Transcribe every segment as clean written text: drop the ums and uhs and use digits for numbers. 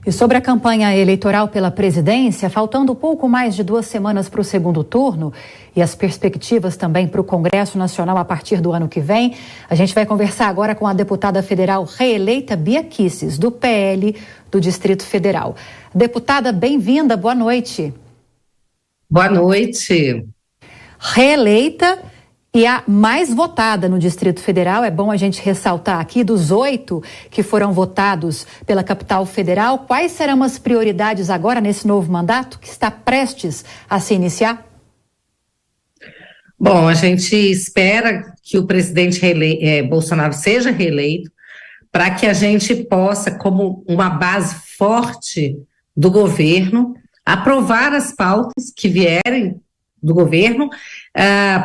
E sobre a campanha eleitoral pela presidência, faltando pouco mais de 2 semanas para o segundo turno e as perspectivas também para o Congresso Nacional a partir do ano que vem, a gente vai conversar agora com a deputada federal reeleita Bia Kicis, do PL do Distrito Federal. Deputada, bem-vinda, boa noite. Boa noite. Reeleita e a mais votada no Distrito Federal, é bom a gente ressaltar aqui, dos 8 que foram votados pela capital federal, quais serão as prioridades agora nesse novo mandato que está prestes a se iniciar? Bom, a gente espera que o presidente Bolsonaro seja reeleito para que a gente possa, como uma base forte do governo, aprovar as pautas que vierem do governo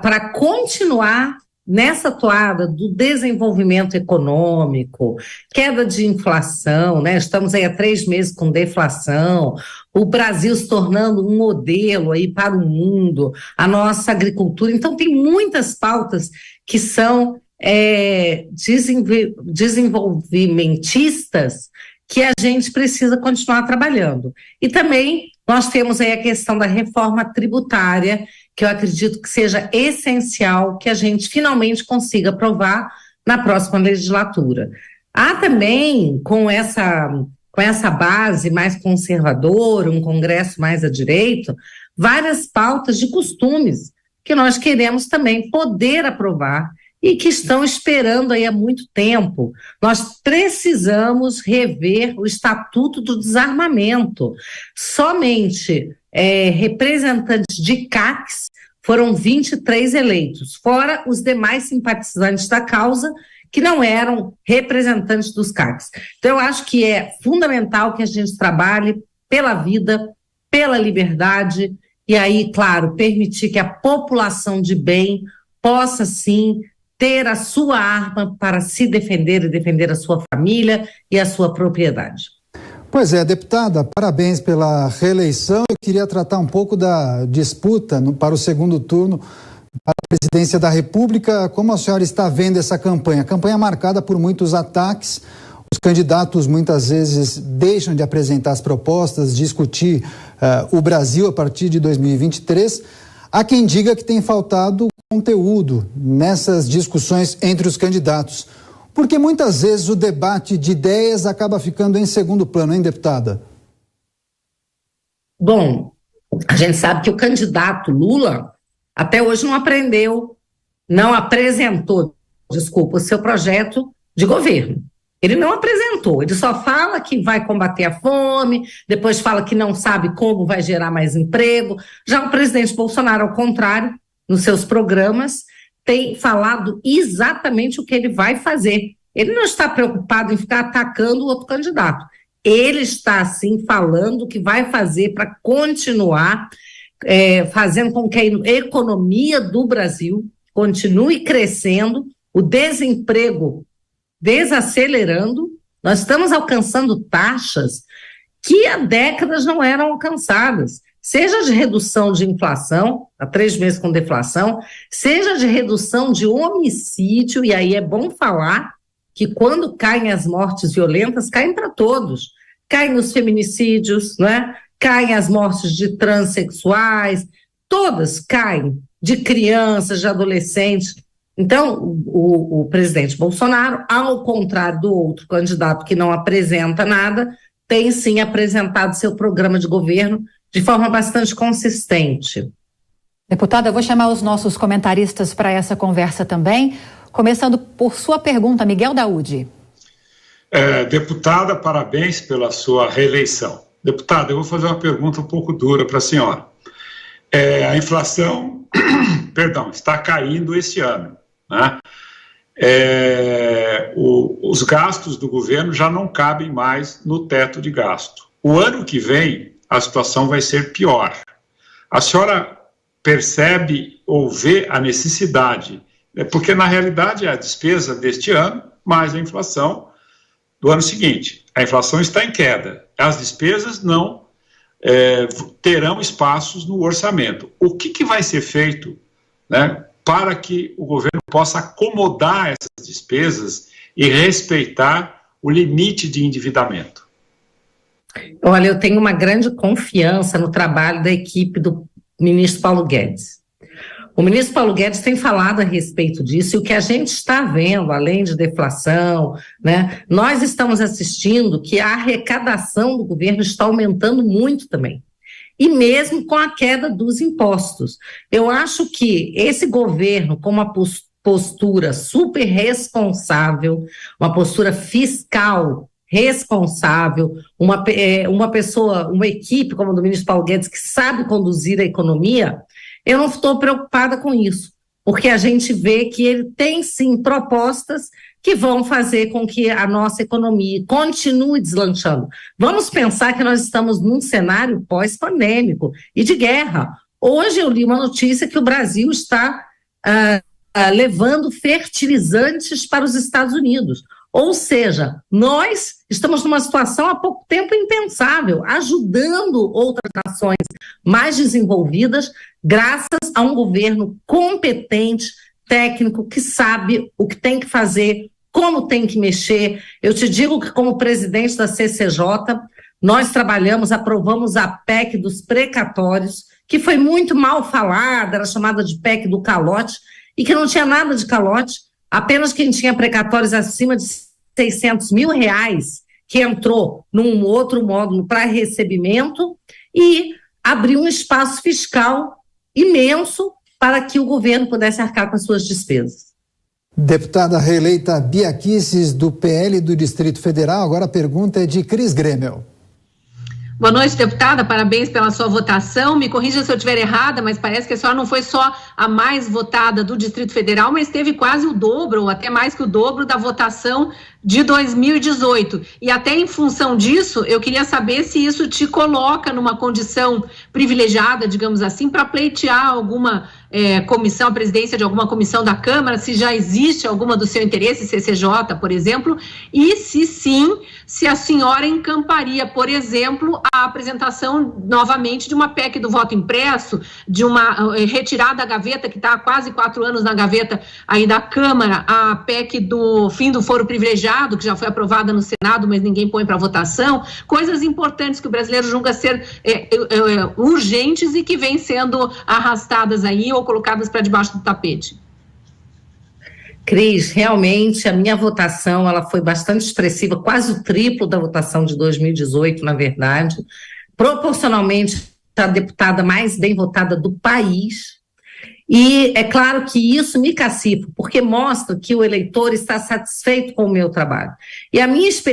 para continuar nessa toada do desenvolvimento econômico, queda de inflação, né? Estamos aí há 3 meses com deflação, o Brasil se tornando um modelo aí para o mundo, a nossa agricultura. Então, tem muitas pautas que são desenvolvimentistas que a gente precisa continuar trabalhando. E também nós temos aí a questão da reforma tributária, que eu acredito que seja essencial que a gente finalmente consiga aprovar na próxima legislatura. Há também, com essa base mais conservadora, um Congresso mais à direita, várias pautas de costumes que nós queremos também poder aprovar e que estão esperando aí há muito tempo. Nós precisamos rever o Estatuto do Desarmamento. Somente representantes de CACs foram 23 eleitos, fora os demais simpatizantes da causa que não eram representantes dos CACs. Então, eu acho que é fundamental que a gente trabalhe pela vida, pela liberdade, e aí, claro, permitir que a população de bem possa, sim, ter a sua arma para se defender e defender a sua família e a sua propriedade. Pois é, deputada, parabéns pela reeleição. Eu queria tratar um pouco da disputa para o segundo turno para a presidência da República. Como a senhora está vendo essa campanha? Campanha marcada por muitos ataques. Os candidatos muitas vezes deixam de apresentar as propostas, discutir o Brasil a partir de 2023. Há quem diga que tem faltado conteúdo nessas discussões entre os candidatos, porque muitas vezes o debate de ideias acaba ficando em segundo plano, hein, deputada? Bom, a gente sabe que o candidato Lula até hoje não apresentou o seu projeto de governo. Ele não apresentou, ele só fala que vai combater a fome, depois fala que não sabe como vai gerar mais emprego. Já o presidente Bolsonaro, ao contrário, nos seus programas, tem falado exatamente o que ele vai fazer. Ele não está preocupado em ficar atacando o outro candidato. Ele está, sim, falando o que vai fazer para continuar fazendo com que a economia do Brasil continue crescendo, o desemprego desacelerando. Nós estamos alcançando taxas que há décadas não eram alcançadas, seja de redução de inflação, há 3 meses com deflação, seja de redução de homicídio, e aí é bom falar que quando caem as mortes violentas, caem para todos. Caem os feminicídios, né? Caem as mortes de transexuais, todas caem, de crianças, de adolescentes. Então, o presidente Bolsonaro, ao contrário do outro candidato que não apresenta nada, tem sim apresentado seu programa de governo de forma bastante consistente. Deputada, eu vou chamar os nossos comentaristas para essa conversa também, começando por sua pergunta, Miguel Daúde. Deputada, parabéns pela sua reeleição. Deputada, eu vou fazer uma pergunta um pouco dura para a senhora. A inflação, está caindo esse ano, né? Os gastos do governo já não cabem mais no teto de gasto. O ano que vem, a situação vai ser pior. A senhora percebe ou vê a necessidade, porque na realidade é a despesa deste ano mais a inflação do ano seguinte. A inflação está em queda, as despesas não terão espaços no orçamento. O que vai ser feito, né, para que o governo possa acomodar essas despesas e respeitar o limite de endividamento? Olha, eu tenho uma grande confiança no trabalho da equipe do ministro Paulo Guedes. O ministro Paulo Guedes tem falado a respeito disso, e o que a gente está vendo, além de deflação, né, nós estamos assistindo que a arrecadação do governo está aumentando muito também. E mesmo com a queda dos impostos. Eu acho que esse governo, com uma postura super responsável, uma postura fiscal responsável, uma pessoa, uma equipe como a do ministro Paulo Guedes, que sabe conduzir a economia, eu não estou preocupada com isso, porque a gente vê que ele tem sim propostas que vão fazer com que a nossa economia continue deslanchando. Vamos pensar que nós estamos num cenário pós-pandêmico e de guerra. Hoje eu li uma notícia que o Brasil está levando fertilizantes para os Estados Unidos. Ou seja, nós estamos numa situação há pouco tempo impensável, ajudando outras nações mais desenvolvidas, graças a um governo competente, técnico, que sabe o que tem que fazer, como tem que mexer. Eu te digo que, como presidente da CCJ, nós aprovamos a PEC dos precatórios, que foi muito mal falada, era chamada de PEC do calote, e que não tinha nada de calote. Apenas quem tinha precatórios acima de R$600 mil, que entrou num outro módulo para recebimento e abriu um espaço fiscal imenso para que o governo pudesse arcar com as suas despesas. Deputada reeleita Bia Kicis, do PL do Distrito Federal. Agora a pergunta é de Cris Gremel. Boa noite, deputada, parabéns pela sua votação. Me corrija se eu estiver errada, mas parece que a senhora não foi só a mais votada do Distrito Federal, mas teve quase o dobro, ou até mais que o dobro, da votação de 2018. E até em função disso, eu queria saber se isso te coloca numa condição privilegiada, digamos assim, para pleitear alguma comissão, a presidência de alguma comissão da Câmara, se já existe alguma do seu interesse, CCJ, por exemplo, e se sim, se a senhora encamparia, por exemplo, a apresentação novamente de uma PEC do voto impresso, de uma retirada da gaveta, que está há quase 4 anos na gaveta aí da Câmara, a PEC do fim do foro privilegiado, que já foi aprovada no Senado, mas ninguém põe para votação, coisas importantes que o brasileiro julga ser urgentes e que vêm sendo arrastadas aí ou colocadas para debaixo do tapete. Cris, realmente a minha votação ela foi bastante expressiva, quase o triplo da votação de 2018, na verdade, proporcionalmente a deputada mais bem votada do país. E é claro que isso me cacifa, porque mostra que o eleitor está satisfeito com o meu trabalho. E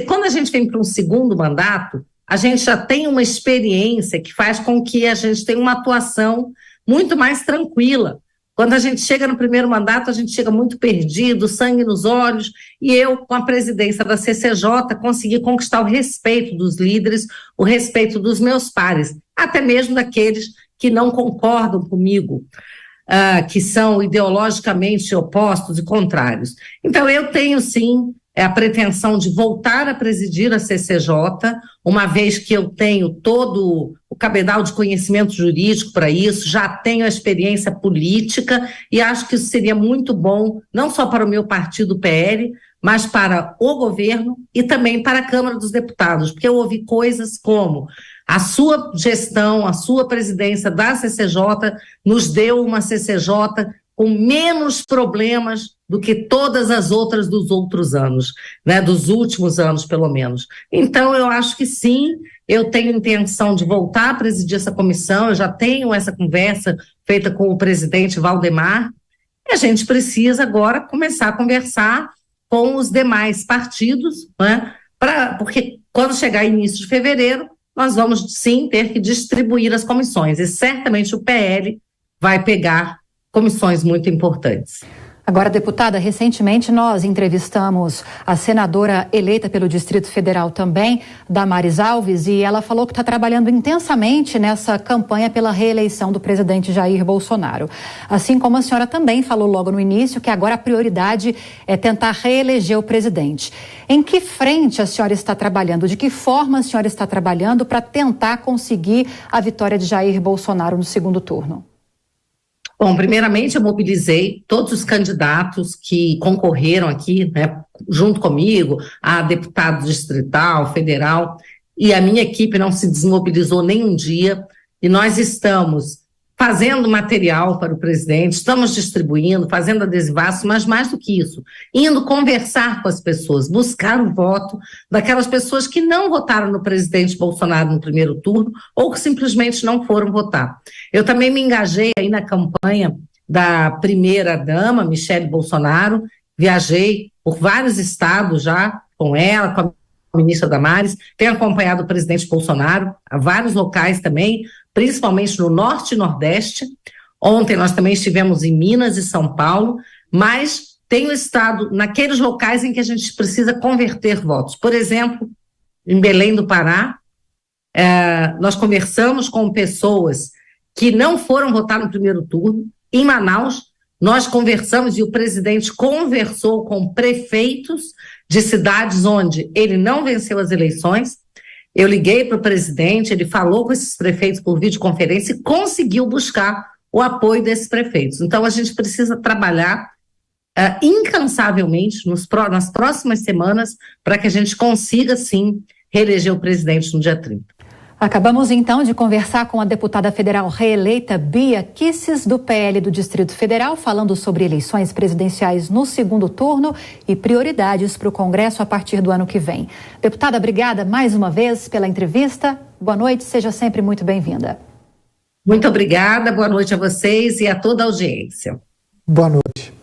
quando a gente vem para um segundo mandato, a gente já tem uma experiência que faz com que a gente tenha uma atuação muito mais tranquila. Quando a gente chega no primeiro mandato, a gente chega muito perdido, sangue nos olhos, e eu, com a presidência da CCJ, consegui conquistar o respeito dos líderes, o respeito dos meus pares, até mesmo daqueles que não concordam comigo, que são ideologicamente opostos e contrários. Então, eu tenho, sim, a pretensão de voltar a presidir a CCJ, uma vez que eu tenho todo o cabedal de conhecimento jurídico para isso, já tenho a experiência política e acho que isso seria muito bom, não só para o meu partido PL, mas para o governo e também para a Câmara dos Deputados, porque eu ouvi coisas como: a sua gestão, a sua presidência da CCJ nos deu uma CCJ com menos problemas do que todas as outras dos outros anos, né, dos últimos anos, pelo menos. Então, eu acho que sim, eu tenho intenção de voltar a presidir essa comissão, eu já tenho essa conversa feita com o presidente Valdemar, e a gente precisa agora começar a conversar com os demais partidos, né, porque quando chegar início de fevereiro, nós vamos sim ter que distribuir as comissões, e certamente o PL vai pegar comissões muito importantes. Agora, deputada, recentemente nós entrevistamos a senadora eleita pelo Distrito Federal também, Damares Alves, e ela falou que está trabalhando intensamente nessa campanha pela reeleição do presidente Jair Bolsonaro. Assim como a senhora também falou logo no início que agora a prioridade é tentar reeleger o presidente. Em que frente a senhora está trabalhando? De que forma a senhora está trabalhando para tentar conseguir a vitória de Jair Bolsonaro no segundo turno? Bom, primeiramente eu mobilizei todos os candidatos que concorreram aqui, né, junto comigo, a deputado distrital, federal, e a minha equipe não se desmobilizou nem um dia, e nós estamos fazendo material para o presidente, estamos distribuindo, fazendo adesivaço, mas mais do que isso, indo conversar com as pessoas, buscar o voto daquelas pessoas que não votaram no presidente Bolsonaro no primeiro turno ou que simplesmente não foram votar. Eu também me engajei aí na campanha da primeira-dama, Michele Bolsonaro, viajei por vários estados já com ela, com a ministra Damares, tenho acompanhado o presidente Bolsonaro a vários locais também, principalmente no Norte e Nordeste. Ontem nós também estivemos em Minas e São Paulo, mas tenho estado naqueles locais em que a gente precisa converter votos. Por exemplo, em Belém do Pará, nós conversamos com pessoas que não foram votar no primeiro turno. Em Manaus, nós conversamos e o presidente conversou com prefeitos de cidades onde ele não venceu as eleições. Eu liguei para o presidente, ele falou com esses prefeitos por videoconferência e conseguiu buscar o apoio desses prefeitos. Então, a gente precisa trabalhar incansavelmente nas próximas semanas para que a gente consiga, sim, reeleger o presidente no dia 30. Acabamos, então, de conversar com a deputada federal reeleita Bia Kicis, do PL do Distrito Federal, falando sobre eleições presidenciais no segundo turno e prioridades para o Congresso a partir do ano que vem. Deputada, obrigada mais uma vez pela entrevista. Boa noite, seja sempre muito bem-vinda. Muito obrigada, boa noite a vocês e a toda a audiência. Boa noite.